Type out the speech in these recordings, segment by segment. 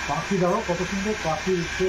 পাখি দাও, কত সুন্দর পাখি উঠছে।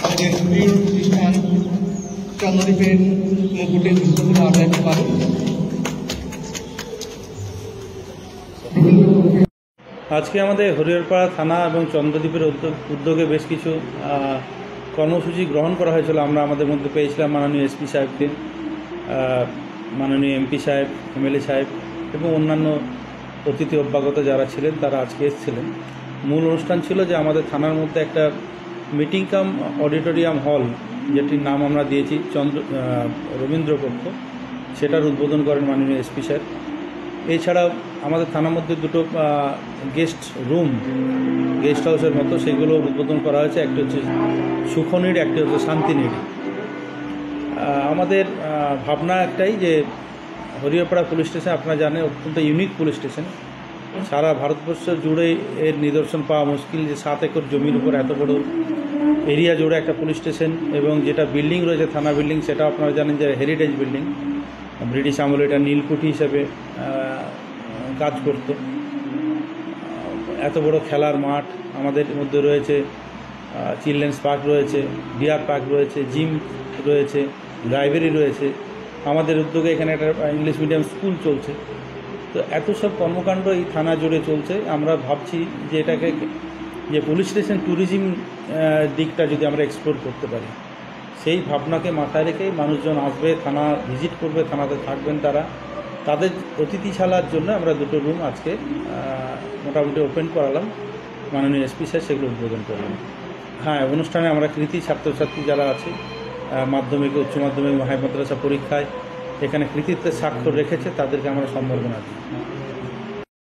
আমাদের প্রিয় প্রতিষ্ঠান চন্দ্রদ্বীপের মুকুটে যুক্তগুলো আমরা একটু পাবো। আজকে আমাদের হরিহরপাড়া থানা এবং চন্দ্রদ্বীপের উদ্যোগে বেশ কিছু কর্মসূচি গ্রহণ করা হয়েছিল। আমরা আমাদের মধ্যে পেয়েছিলাম মাননীয় এসপি সাহেবকে, মাননীয় এমপি সাহেব, এমএলএ সাহেব এবং অন্যান্য অতিথি অভ্যাগত যারা ছিলেন তারা আজকে এসেছিলেন। মূল অনুষ্ঠান ছিল যে আমাদের থানার মধ্যে একটা মিটিং কাম অডিটোরিয়াম হল, যেটির নাম আমরা দিয়েছি রবীন্দ্র কক্ষ, সেটার উদ্বোধন করেন মাননীয় এসপি স্যার। এছাড়াও আমাদের থানার মধ্যে দুটো গেস্ট রুম, গেস্ট হাউসের মতো, সেগুলো উদ্বোধন করা হয়েছে। একটি হচ্ছে সুখনির, একটি হচ্ছে শান্তিনিড়ি। আমাদের ভাবনা একটাই যে হরিহরপাড়া পুলিশ স্টেশন আপনারা জানেন অত্যন্ত ইউনিক পুলিশ স্টেশন। সারা ভারতবর্ষ জুড়ে এর নিদর্শন পাওয়া মুশকিল যে 7 একর জমির উপর এত বড় এরিয়া জুড়ে একটা পুলিশ স্টেশন, এবং যেটা বিল্ডিং রয়েছে থানা বিল্ডিং, সেটা আপনারা জানেন যে হেরিটেজ বিল্ডিং। ব্রিটিশ আমলে এটা নীলকুঠি হিসেবে কাজ করত। এত বড় খেলার মাঠ আমাদের মধ্যে রয়েছে, চিলড্রেন্স পার্ক রয়েছে, ডিয়ার পার্ক রয়েছে, জিম রয়েছে, লাইব্রেরি রয়েছে। আমাদের উদ্যোগে এখানে একটা ইংলিশ মিডিয়াম স্কুল চলছে। তো এত সব কর্মকাণ্ড এই থানা জুড়ে চলছে। আমরা ভাবছি যে এটাকে যে পুলিশ স্টেশন ট্যুরিজম দিকটা যদি আমরা এক্সপ্লোর করতে পারি, সেই ভাবনাকে মাথায় রেখে মানুষজন আসবে, থানা ভিজিট করবে, থানাতে থাকবেন তারা। তাদের অতিথিশালার জন্য আমরা দুটো রুম আজকে মোটামুটি ওপেন করালাম। মাননীয় এসপি স্যার সেগুলো উদ্বোধন করলাম। হ্যাঁ, অনুষ্ঠানে আমরা কৃতি ছাত্রছাত্রী যারা আছে মাধ্যমিক, উচ্চ মাধ্যমিক, হাই মাদ্রাসা পরীক্ষায় এখানে কৃতিত্বের স্বাক্ষর রেখেছে, তাদেরকে আমরা সম্বর্ধনা দিই।